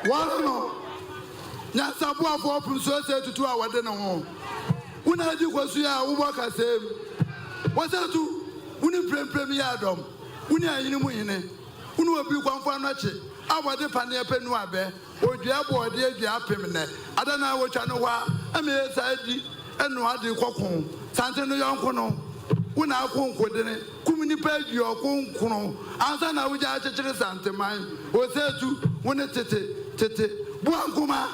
One no. Nyasabu for open so say to 2 hours then on. Una di kwasuya wo work asem. Wasa tu uni premier adam. Uni anyini mu hene. Uni obi kwanfa no ache. Awade pane penu abe. Odua boode adua apemne. Adana wo twa no wa. Ame saidi enu ade kokon. Sante no yonko no. Una akonkodene. Kumni pedi okonkono. Ansa na wo ja chechire sante man. O say tu woni tete. Buankuma.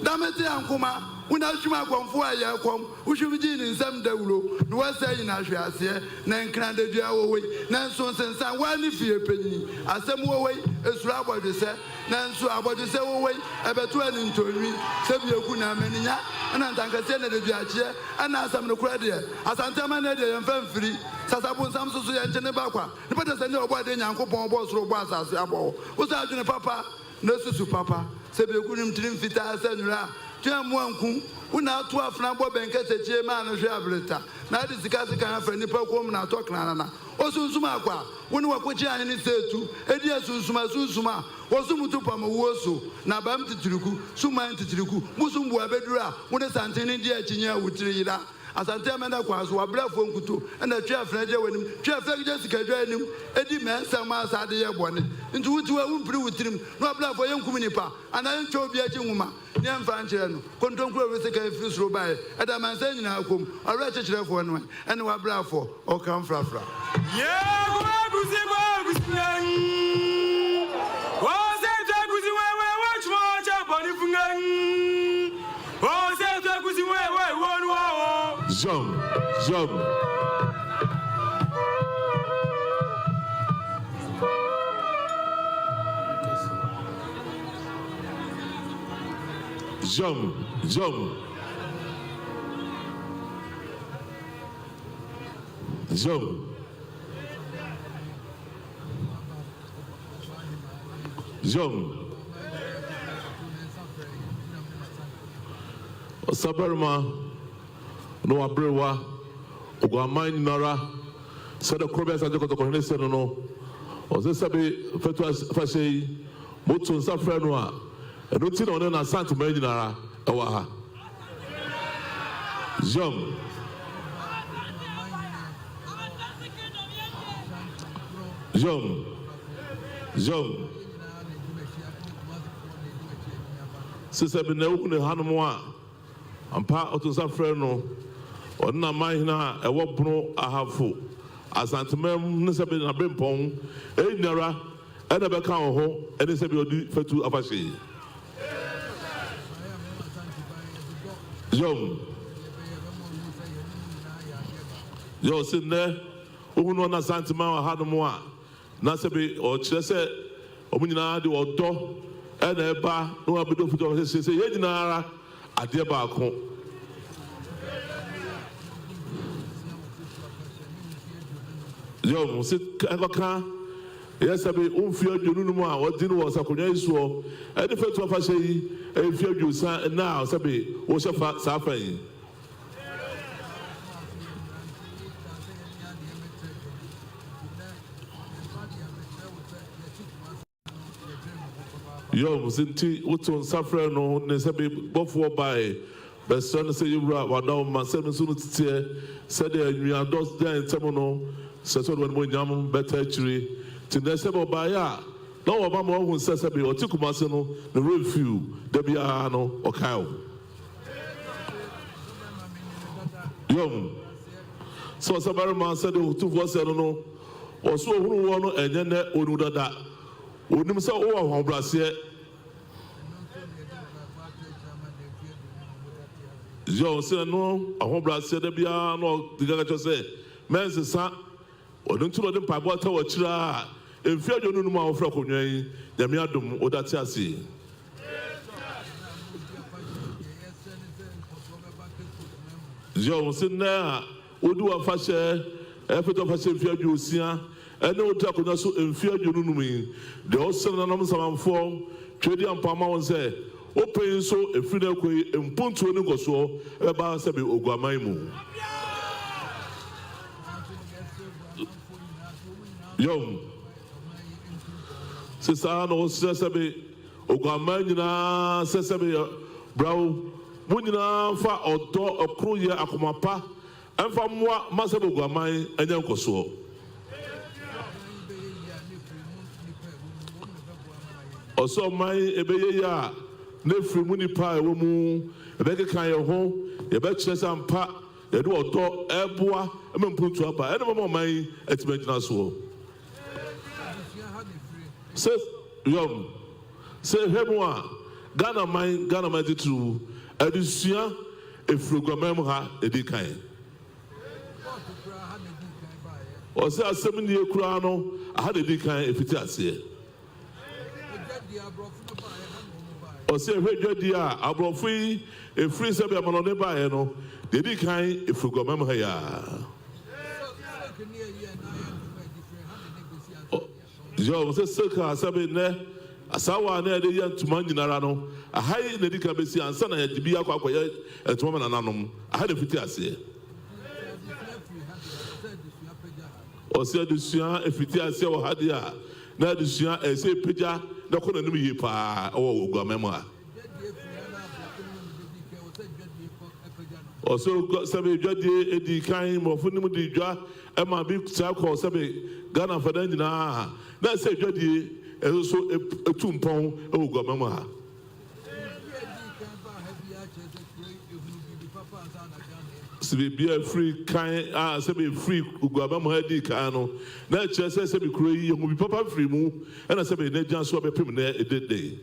Damete ankuma. Una shuma kwamfo ayakom. Ushumji ni nsam dawuro. No wasai na hwease. Na nkran da dua wo we. Na nso sensan wani fie panyi. Asem wo we esura abode se. Na nso abode se wo we ebeto ani ntonwi. Sebi eku na amaninya. Na ntankase na da dua kye. Ana asam no kura de. Asantema na de yemfa mfiri. Sasabu nsam soso ye nchene bakwa. Ne pete se ne obo ade nyankopon obo soro obo asase abo. Usa adwene papa. Na susu papa. Sebi eku nim tirim fita asanura. Tiamu anku una atu afna bo benke seche ma no hwe abreta na de sika afra nipa kom na to kran na osunsuma akwa woni wakochi ahene setu edi sunsuma wosumutu pama woso na bam titiriku suman titiriku musumbu abedura woni santene di achinya wutiri yira Asantehene na kwa so abrafo nkuto na twa afra je wanim twa afra je sika dwa anim edi mensa ma asade ye bone nti wutu wa wumpiri wutirim no abrafo yenkum nipa ana ntwa obi achi nwuma ne mfa nkyere no kontonkuro we sika firi soro bae eda mansa nyina akom ora chechirefo no ene wa abrafo o kan frafra ye gusi o se twa gusi we watch mo cha boni fungan o se twa gusi we wonu o Jom. Sabarma no abrewa Oguaa nara said the Kobe Asantehene said no o se sabe Fetu Afahyɛ moto nsa frɛ no a eno ti na na Asantehene nara ewa ha Jom se sabe na wo ne hanom a ampa otunsa frɛ no Ona mahina ewo bunu ahafo Asantehene ne sebe na bempon enara ena be kan ho ene sebe odi Fetu Afahyɛ yo sinne ohunu na Asantehene ha no mo a na sebe o kire se omunyina de odo ena eba no abedo Fetu Afahyɛ se ye nyinara ade ba ko Yo, sit Aka, yes, I be unfair, you know, what didn't was a connection, and the Fetu Afahyɛ, and fear you, and now, Sabi, was a fat suffering. Yo, Sinti, what's on suffering, no, Nesabi, both were by. But son say you were what now, my 7 soon said you are those there in Temono. So when we jam better actually to Nesebo Baya. No, Obama who says a bit or Tikumasino, the real few, Debiano or Kyle. Young. So Sabarama said, 2 was I don't know, or so who won and then Unuda that. Wouldn't say, oh, home brassier. Yo, say no, a home brassier, Debiano, the Gaga say, men's son. Don't you know them Pabua Tower Chira? In fear, you know, my Frocon, the Miadum, or that's Yassi. Joe, sitting there, Oguaa Fetu Afahyɛ, fear you see, and no talk on us in fear you know me. The old son of some 4, Trading and Palma say, open so efiri na koi mpuntuo ne goso eba sebe oguaman mu yom sisa no sebe oguaman nyina sebe brawo munyina fa odo okro ye akomapa emfa moa masebe oguaman enya nkoso oso man ebeye ya na free mu nipa ewo mu ebeke kan ye ho ye be kire sampa ye do odo eboa emempuntu aba ene mo man etimentina so se yom se hemu a Ghana man ditu adusua efrogomam ha edikan o se asem ni ekura no aha edikan efiti ase o se hwedwadi a abrofo yi efri se be amano ne bae no edikan efrogomam ha ya yo se seka sabe ne asawa na ede ye ntuma nyinara no ahai na dika besi ansa na ye dibi akwa ye ntuma na nanom aha de fiti ase o se adusua efiti ase wo hade a na adusua ese peja na kona nim yi pa wo oguamam a o so sabe dwade edi kan mo funim di dwa e ma bi sa ko sabe Ghana fada nyina na se dwade so etumpon oguamam ha sibe bia free kan sabe free oguamam ha di kan no na che se sabe kuro yi hu bi papa free mu na sabe na gyan so bepem na edede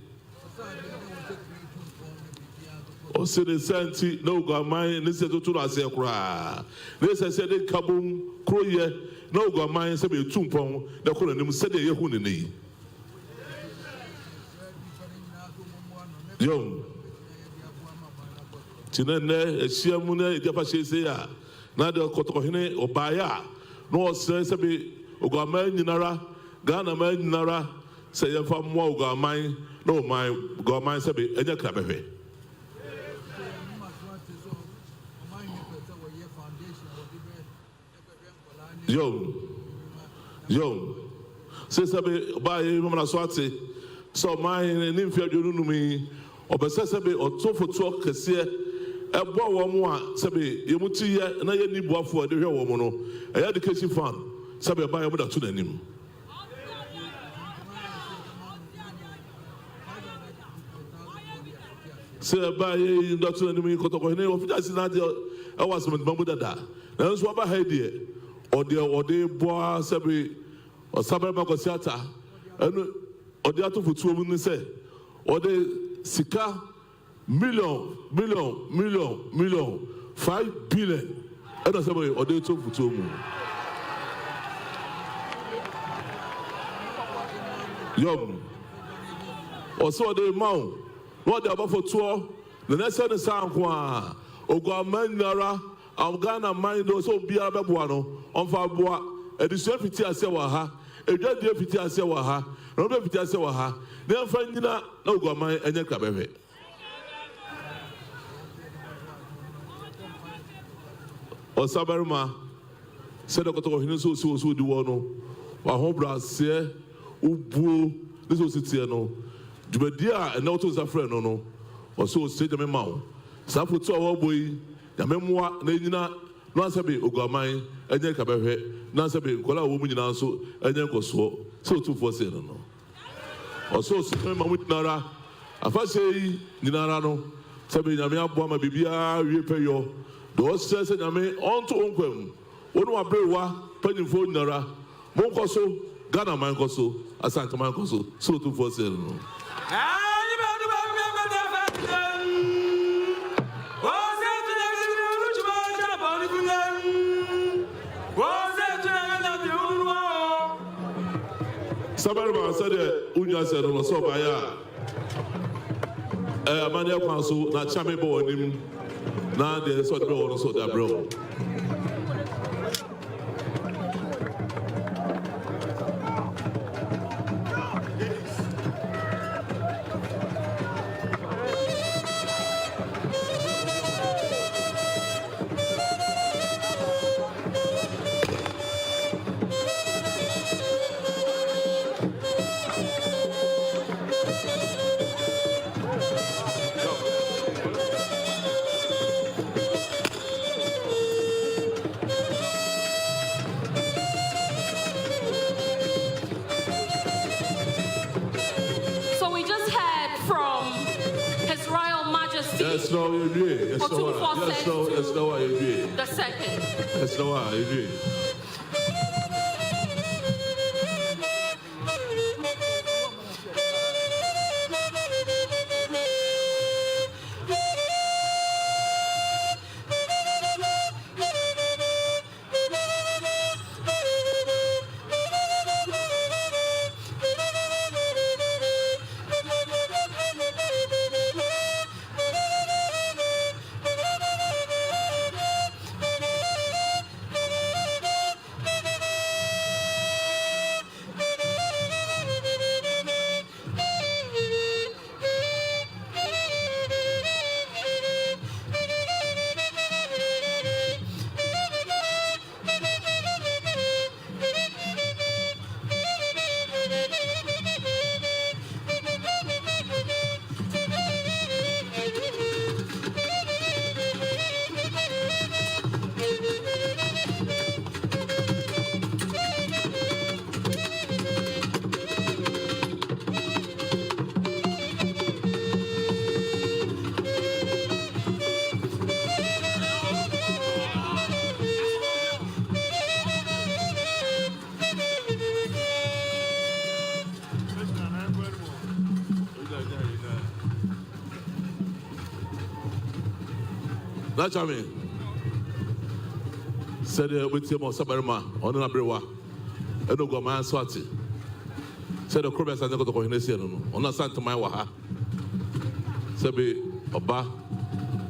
o se de santi na oguamam ne se tutu ase kura ne se de kabum kuro ye na oguamam sabe etumpon na kuro nim se de ye hu ne nei yom tinene esiamu na ejafa shese ya na de kotokohene obaya no sebe oguamam nyinara Ghana man nyinara se yefa mo oguamam na o man oguamam sebe enya krabehwe yom se sebe baye mama so ate so man ni mfia dwonunumi obese sebe otofoto kese ebo wo mo a sebe yemuti ye na ye ni buafo de hwe wo mo no education fund sebe ba ye mo da to nanim se ba ye da to nanim kotoko ne ofita si na de e was mo bambu dada na nso ba ha de ode boa sebe o sabe ma ko siata enu ode atofoto mu ni se ode sika million 5 billion and I say or they talk for 2 mu yom also the mount what they about for 2 the next one is kwa oguamam nyara Ghana mind so bia beboa no on fa boa edison fiti ase wa ha edwadie fiti ase wa ha no be fiti ase wa ha na fa nyina na oguamam enye krabehwe Osaberma said the Kotohino so do one. Wahobra say, Ubu, this was it here no. Jubadia and not a friend no. Or so say the memo. Safu to our boy, the memoir, Nina, Nasabi, Oguamam, and Yankabe, Nasabi, Kola woman in also, and Yanko so 2 for say no. Or so say with Nara, Afahyɛ Ninarano, Sabi Namia Boma Bibia, Repayo. Those says I mean on to unquem. One more brewa, penny for Nara, Moncoso, Ghana Mancoso, Asantehene Mancoso, so 2 for say no. Sabarima said Unya said on so by Amania Council, not Chame Bonim, now there's what bro, so that bro. Yes, no, you agree. Yes, no, I agree. The second. Yes, no, I agree. That's what I mean. Said with him or Sabarima, on an abrewa, and Oguaa man swati. Said the Crobes and the Cohinesian, on a Santa Maiwaha. Sabi, Oba,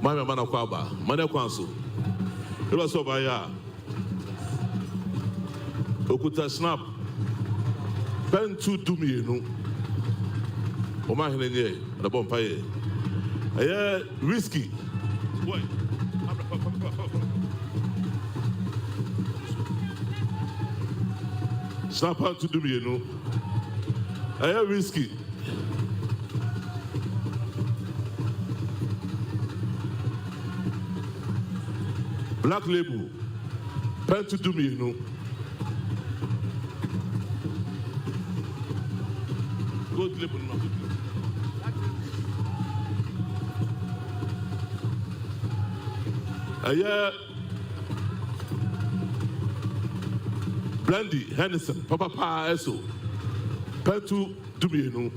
my man of Quaba, Mane Council. It was over here. Okuta snap. Pen to do me, you know. Oma Henny, the Bompaye. A risky. Boy. Snap out to do me, you know. I have whiskey. Black label. Pen to do me, you know. Gold label, no. I have Brandy, Henderson, Papa Eso, Petu Dubienu.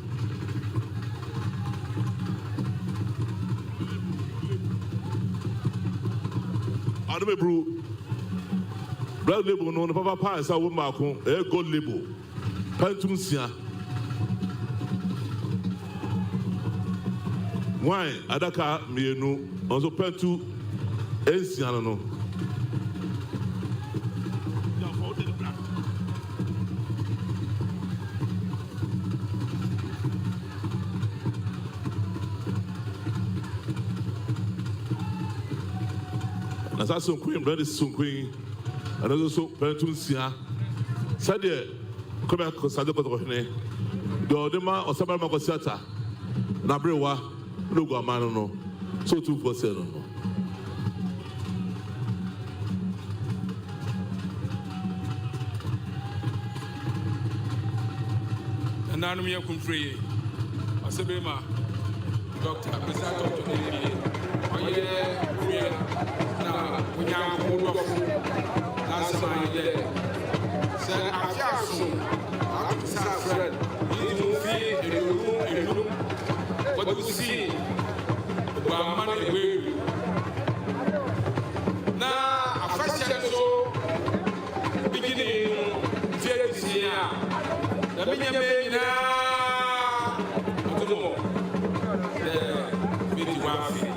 I don't know, Blood label, no, Papa Pa is a woman, a gold label, Pentu Sia. Why, Adaka, Mienu, also Pentu Ensiano. That's some queen, blood is some queen, and also Pentuncia. Sadia, come back to Sadako, the Odema or Sabama Cosata, Nabrewa, Lugo Mano, so 247. And now we are free. I said, Doctor, we can't hold off. That's my idea. Said, I feel soon. I'm friend. You don't feel in the room. What you see? About money away. Now, Afahyɛ so beginning this year. The beginning now. I don't know. The P0WERFUL.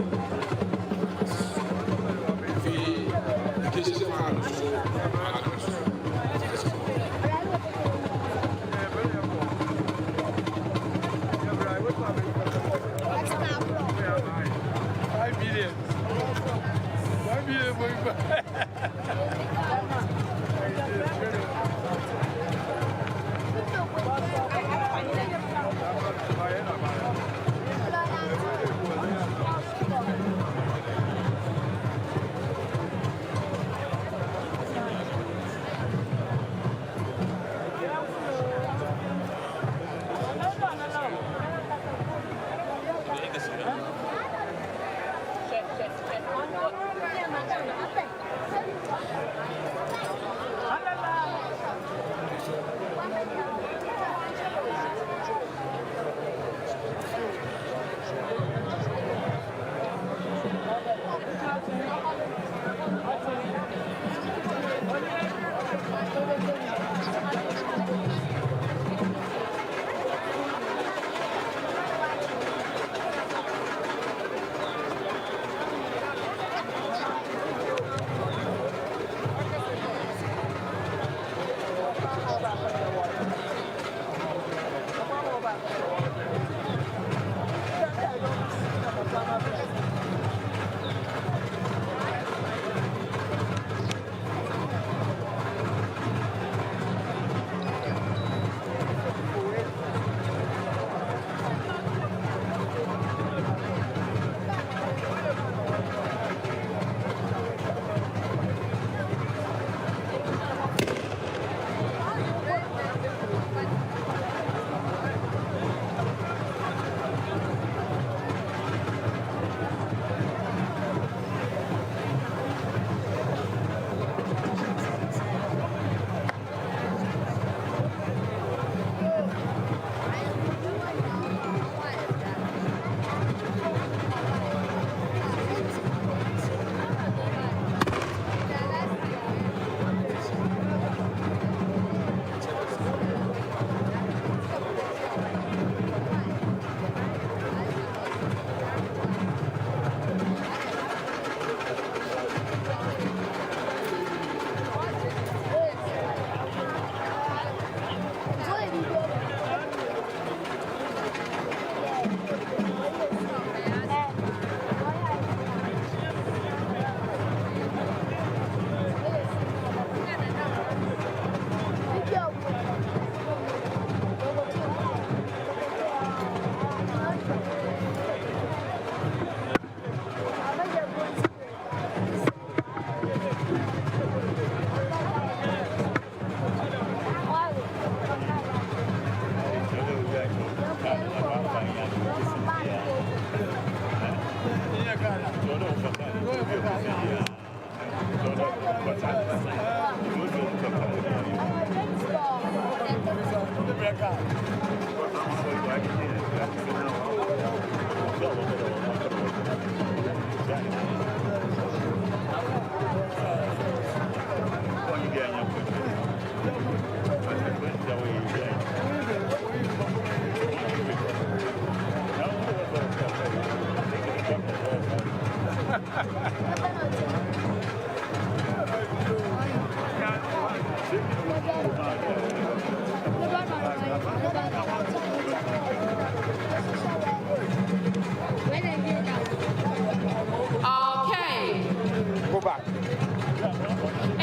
back.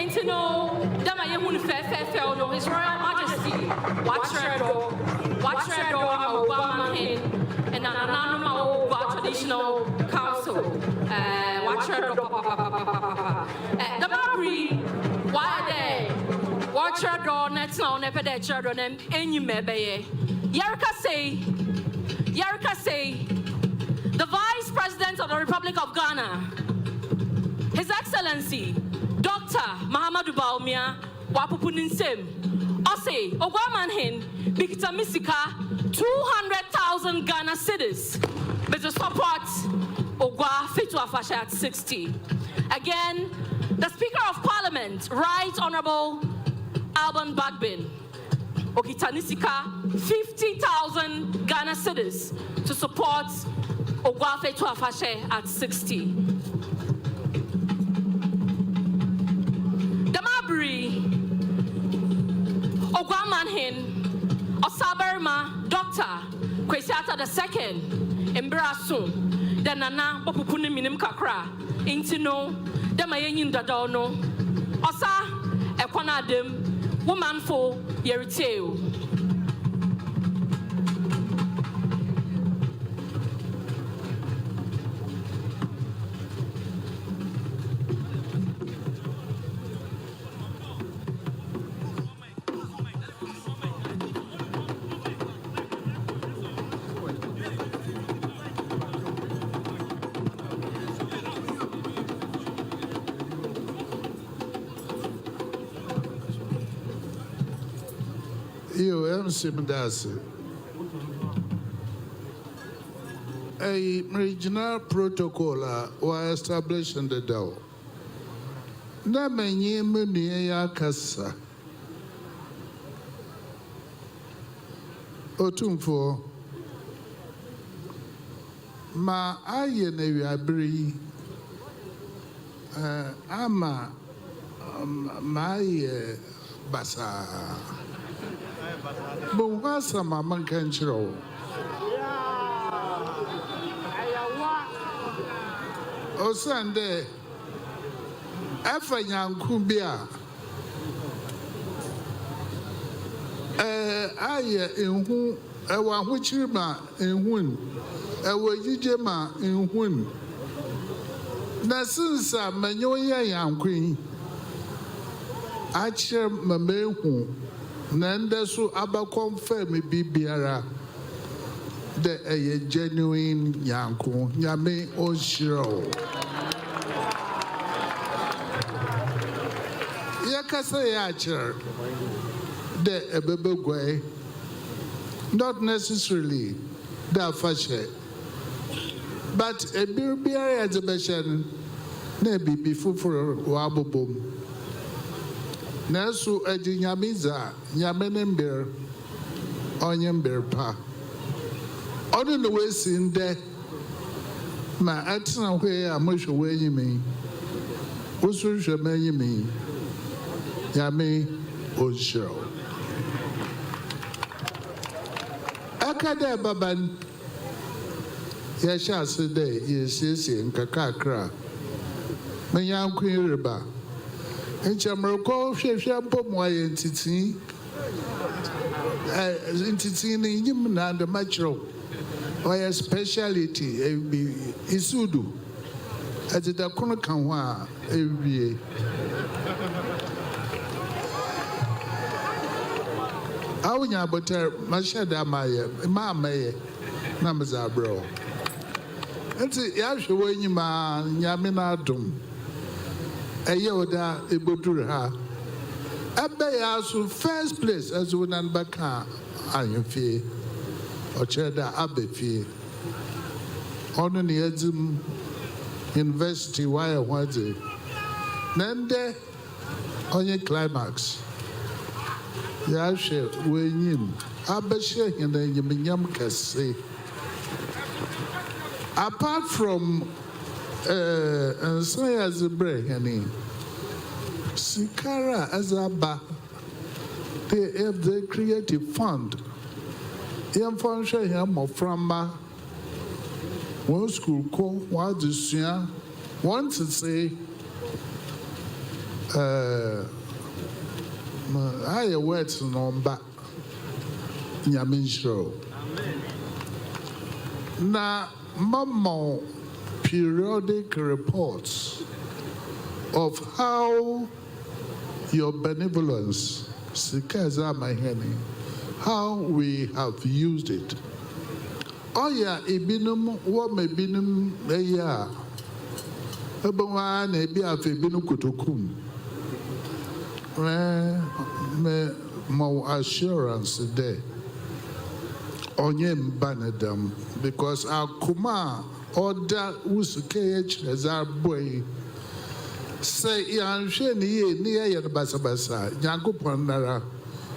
And to know that my young fair no His Royal Majesty, watch her door, Oguaa and an Oguaa traditional council, watch her door, the Mabri, why they watch her door next now, never their children, and any maybe. Yerika say, the Vice President of the Republic of Ghana, His Excellency, Dr. Mahamadou Bawumia, Wapupunin Sim, Ose, Oguaa Bikita Misika, 200,000 Ghana cedis, but to support Oguaa Fetu Afahyɛ at 60. Again, the Speaker of Parliament, Right Honorable Alban Bagbin, Okitanisika, 50,000 Ghana cedis to support Oguaa Fetu Afahyɛ at 60. Damabri, Oguaa Osaberma, Dr. Kwesiata II, Embrasun, the Nana, Popupuni Minim Kakra, Intino, Demayin Dadono, Osa, Equanadem, Woman for Yeriteo. Eu am Simdasi. A regional protocol was established in the DAO. Na many muni ya kasa. Otumfuo. Ma aye na wiabri. Ama ma aye basa. But what's a mamma can show? Oh, Sunday, Afahyɛ Kubia. I in whom I want which ma in whom I will Yijema in whom. Nasinsa Manyoya Yang Queen. I share my main Nanda so aba confirm bibiara de a genuine yanko nyame onshiro yakasa yacher de ebebegwe not necessarily the Afahyɛ but a bibiara exhibition na bibi fufuro wa abobom. Nesu edi nyamiza nyamenember onyember pa onu no wesi nde ma atena hwe a mohwe wenyimi usu hwe menyimi nyame onshiro akade baban ya sha se de yesiesie nkakakra menyankun riba Enchamerko Shempo Moy entity in him and the macho or a speciality Isudu as it a Konokanwa every Awunya butter Mashada Maya, Mamaye, Namazabro. And Yasha when you man Yaminadum. Ayoda Ibudura. Abeyasu first place as Unan Baka Ayufi or Cheda Abefi. On the Edzim University, why was it? Nende on your climax. Yashe, when you Abeshe and then Yaminyam Kase. Apart from say as a break, honey. Sikara as a ba. They have the creative fund. Young function here more from one school call, one to say, I words on back Yaminshro. Now, Mama periodic reports of how your benevolence, Sikaza Maheni, how we have used it. Oh, yeah, Ibinum, what may be a year. Ebawan, a be a Fibinu Kutukum. More assurance there. Onyem Banadam, because our Kuma order was KH as our boy. Say, Yanshani near Yabasabasa, Yanko Pandara,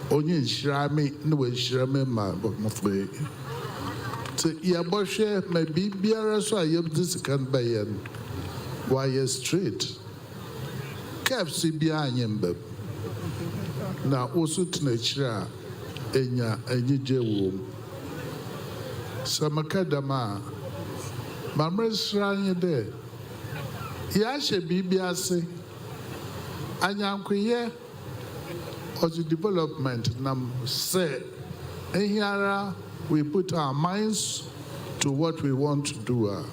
Onyin Shrami, no Shrami, my friend. To Yaboshe may be bearer, so I have this can bayan. Why straight? Capsi Bianyembe. Now also to nature, Enya, and Jew. Samakadama, Mamres Ranya there. Yashe Bibiase, Anyamkuye, or the development nam say, Enyara, we put our minds to what we want to do.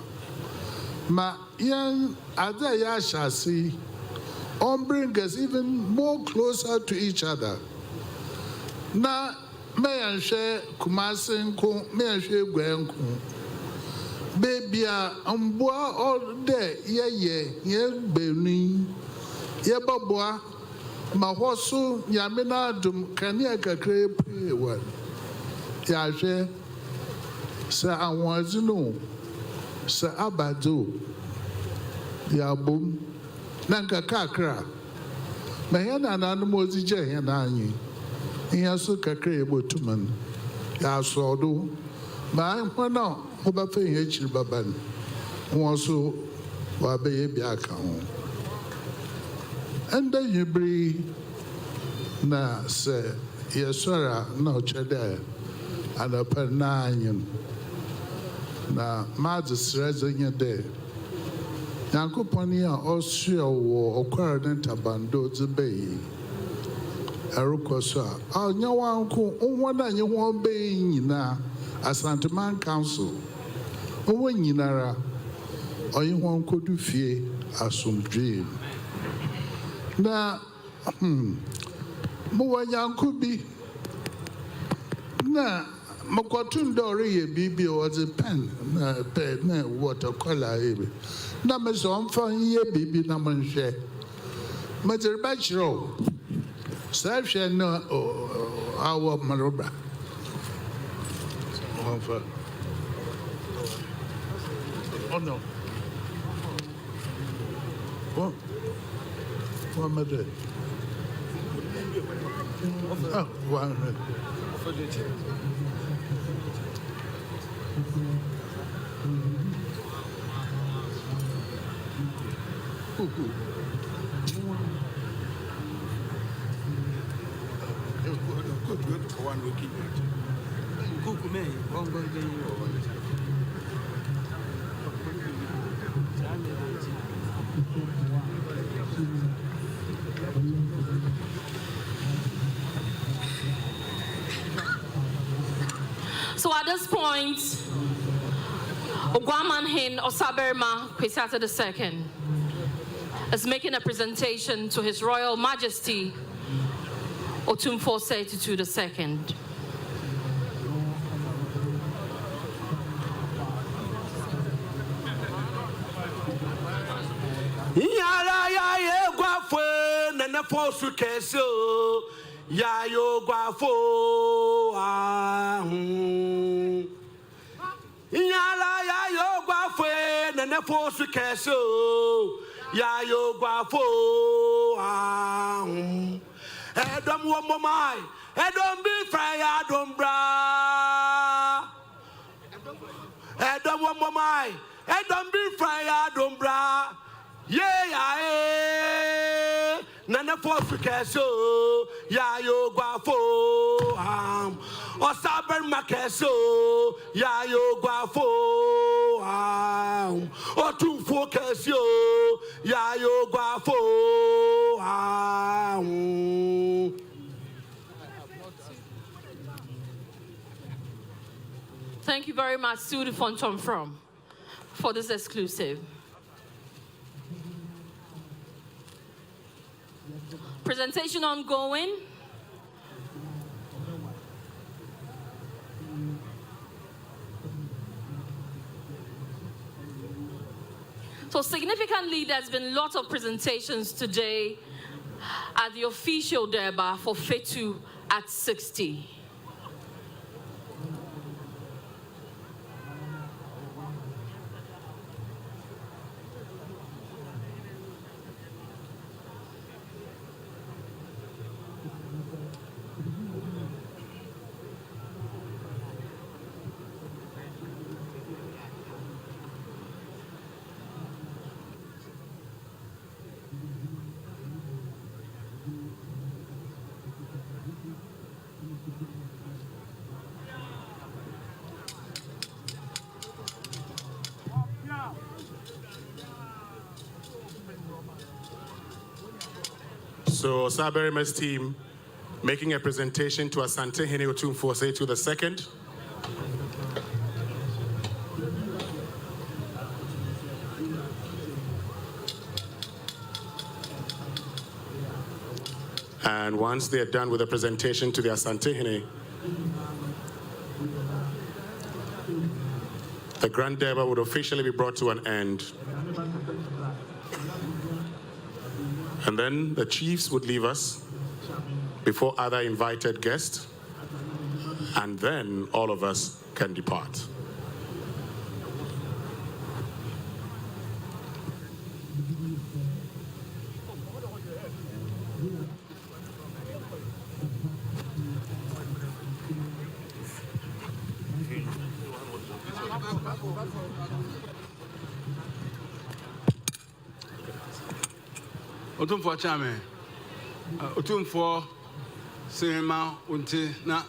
Ma yan other Yashasi, bring us even more closer to each other. Na may I share Kumasenko, may I share Gwenko. Baby, bois all day, ye, Beni, ye Babua, Mahosu, Yamina dum, Kaniaka crepe one. Yaje, Sir Awazino, Sir Abado, Yabum, Nanka Kakra, Mayana and Animals Jay and Annie. He has a P0WERFUL. Yasodo, my no. Obafe H. Baban, also Wabe Biakao. And then you breathe na say, yes, sir, no cheddar, and a penanian. Na Maz's resident day. Yankoponia, Austria, or Quarant Abando, the bay. Arukosa, oh, no one could, one you won't be na Asantehene Council. When Yinara, or you won't go to fear as some dream. Now, Moa Yan could be. Now, Mokotun Dory, baby, was a pen, watercolor. Numbers on fun ye, baby, number share. Mother Bachelor, Sarsha no, our Maroba. Oh no. What am I doing? Oh, 1 minute. Good for 1 week. Cook me, one day. So at this point, Oguaa Osaberma Kwesi II is making a presentation to His Royal Majesty Otumfuo II. Ya yo guafo Inyala ya yo guafo nene fosu keso ya yo guafo Edom wo momai Edom bi fire Edom bra Edom wo momai Edom bi fire Edom bra Yeah Nana fosu keso ya yo guafo Osaberma keso ya yo guafo Otumfuo keso ya yo guafo Thank you very much, Sudi Fontom from, for this exclusive. Presentation ongoing. So significantly, there's been lots of presentations today at the official Durbar for Fetu at 60. So Saberima's team making a presentation to Asantehene Otumfuo Fetu II. And once they are done with the presentation to the Asantehene, the Grand Durbar would officially be brought to an end. And then the chiefs would leave us before other invited guests, and then all of us can depart. Otumfuo Chame, Otumfuo Sema Unti na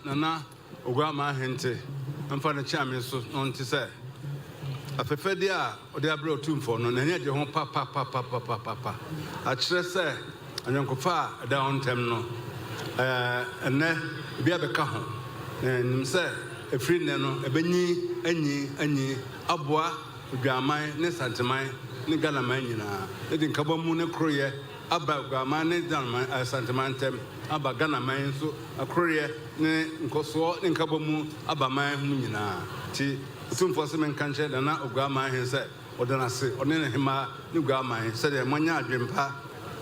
Oguaa Hente, Mfana Chame so onti say. Afahyɛ-The a ode abro Otumfuo no nanya de ho pa. A kyerɛ sɛ anyankofa a da on tem no ene bia beka ho. Nim sɛ efiri ne no ebenyi anyi aboa Oguaa ne santeman ne galaman nyina. E din kabamu ne kroye Aba Oguaa ne Ghana Asantehene aba Ghana man so akroye ne nkoso ne nkabamu aba man hu nyina ti Otumfuo se men kanche na Oguaa hen se odana se one ne hema ne Oguaa man se de monya adwempa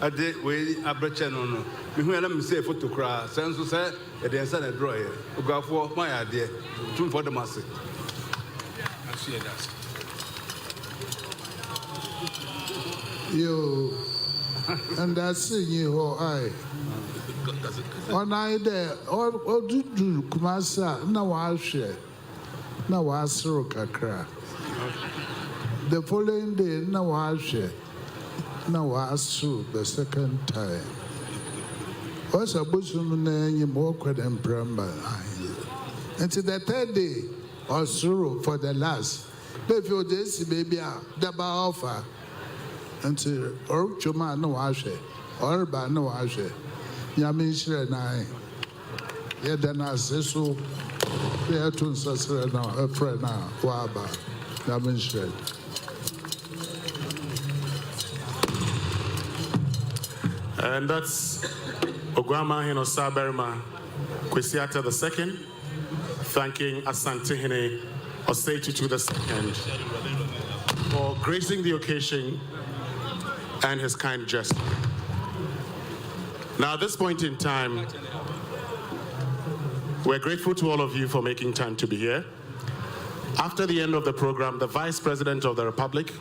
ade we abreche no me hu ya na me se photo kra se nso se e de nsa na draw ye Oguaafo ma ya de Otumfuo de mase Yo, and that's you who I. On I there, or do Kumasa, now I'll share. Now I'll throw Kakra. The following day, now I'll share. Now I'll through the second time. What's a bosom name more than Pramba? Until the third day, or through for the last. If you this baby, double offer. Until or Chuma no washe, or by no washe. Yamisha and I. Yet then I say so. They are to sister now, a friend now, Waba. Yamisha. And that's Oguaa Hino Saberima Kwesiata II, thanking Asantehene Fetu II for gracing the occasion and his kind gesture. Now, at this point in time, we're grateful to all of you for making time to be here. After the end of the program, the Vice President of the Republic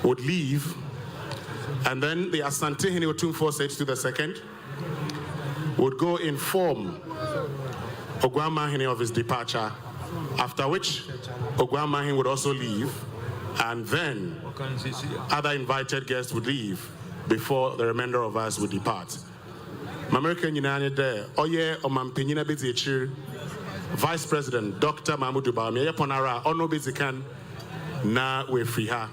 would leave, and then the Asantehene Otumfuo Fetu II would go inform Oguaa of his departure, after which Oguaa would also leave, and then other invited guests would leave before the remainder of us would depart. American United there, Oye Omampinina Bizichir, Vice President Dr. Mahmoud Bawumia Ponara, Ono Bizikan, na we free her.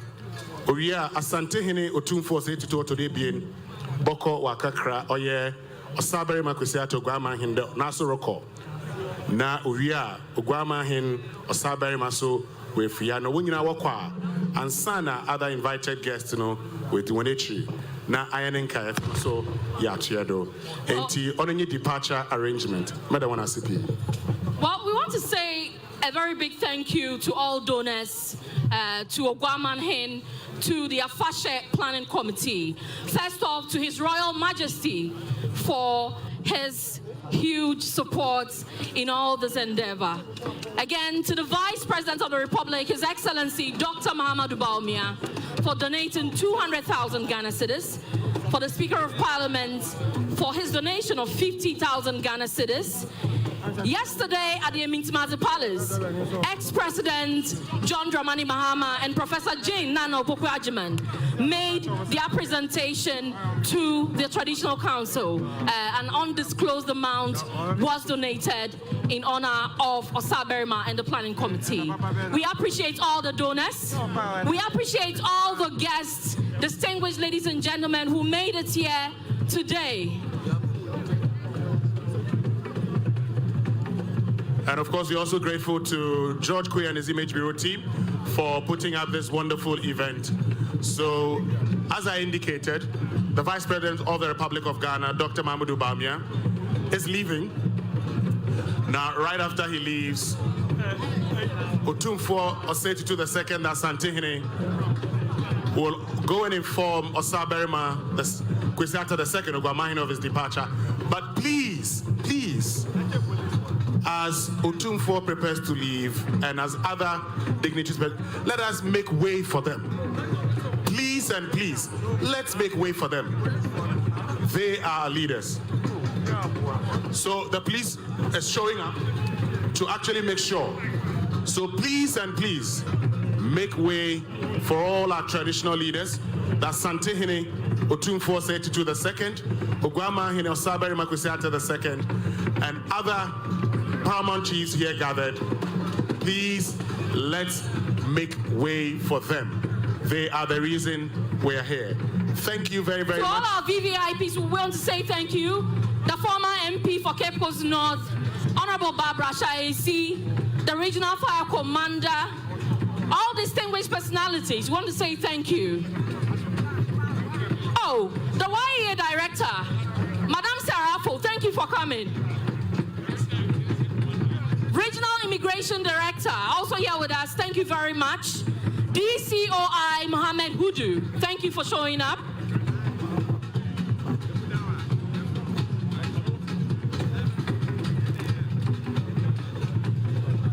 Oya Asantehene Otumfuo Fetu today being Boko Wakakra, Oye Osaberima Kwesiata Oguaa Hinde, Naso Roko. Na Uria, Oguaa Osaberima so with Yano Winina Wakwa, and Sana, other invited guests, with Wenetri. Na Ironing Kayef, so Yachiado. And on any departure arrangement. Madam CP. Well, we want to say a very big thank you to all donors, to Oguaa, to the Afahyɛ Planning Committee. First off, to His Royal Majesty for his huge support in all this endeavor. Again, to the Vice President of the Republic, His Excellency Dr. Mahamudu Bawumia, for donating 200,000 Ghana cedis, for the Speaker of Parliament for his donation of 50,000 Ghana cedis. Yesterday at the Emintimazi Palace, ex-President John Dramani Mahama and Professor Jane Nana Opoku-Agyeman made their presentation to the Traditional Council. An undisclosed amount was donated in honor of Osaberima and the Planning Committee. We appreciate all the donors. We appreciate all the guests, distinguished ladies and gentlemen who made it here today. And of course, we're also grateful to George Kui and his Image Bureau team for putting up this wonderful event. So, as I indicated, the Vice President of the Republic of Ghana, Dr. Mahamudu Bawumia, is leaving. Now, right after he leaves, Otumfuo Osei II Asantehene will go and inform Osaberima Kwesi Arthur II Oguaa of his departure. But please, as Otumfuo prepares to leave and as other dignitaries, let us make way for them. Please and please, let's make way for them. They are our leaders. So the police is showing up to actually make sure. So please and please, make way for all our traditional leaders. That's Asantehene Otumfuo Osei II, Oguaa Osaberima Kwesi Arthur II, and other paramount chiefs here gathered. Please, let's make way for them. They are the reason we're here. Thank you very, very much. To all our VVIPs, we want to say thank you. The former MP for Cape Coast North, Honorable Barbara Shaesi, the Regional Fire Commander, all distinguished personalities, we want to say thank you. Oh, the YEA Director, Madam Sarafo, thank you for coming. Regional Immigration Director, also here with us, thank you very much. DCOI Mohammed Hudu, thank you for showing up.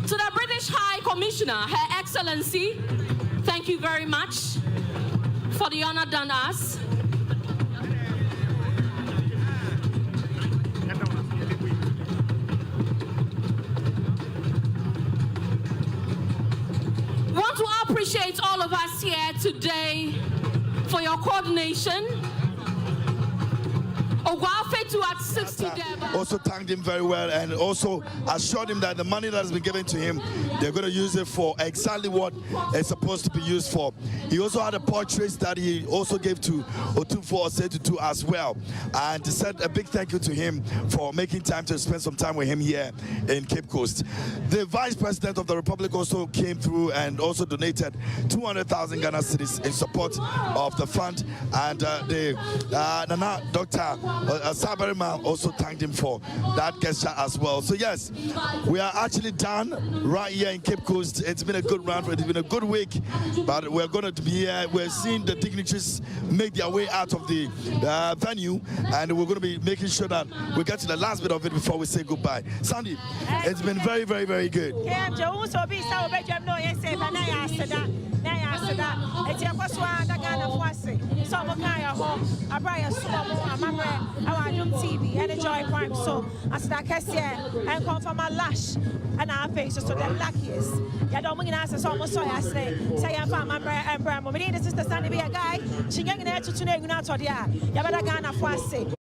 To the British High Commissioner, Her Excellency, thank you very much for the honor done us. Want to appreciate all of us here today for your coordination. Oguaa Fetu at 60 Deba. Also thanked him very well and also assured him that the money that has been given to him, they're going to use it for exactly what it's supposed to be used for. He also had a portrait that he also gave to Otumfuo Osei II as well. And he said a big thank you to him for making time to spend some time with him here in Cape Coast. The Vice President of the Republic also came through and also donated 200,000 Ghana cedis in support of the fund. And the Nana Dr. Osaberima also thanked him for that gesture as well. So yes, we are actually done right here in Cape Coast. It's been a good run, it's been a good week, but we're going to be here. We're seeing the dignitaries make their way out of the venue, and we're going to be making sure that we get to the last bit of it before we say goodbye. Sandy, it's been very, very, very good. TV and enjoy crime so as that case and come from a lash and our faces so the luckiest. You don't mean as almost so I say I found my brand and brand. This is the Sunday be a guy. She getting there to today. You better go and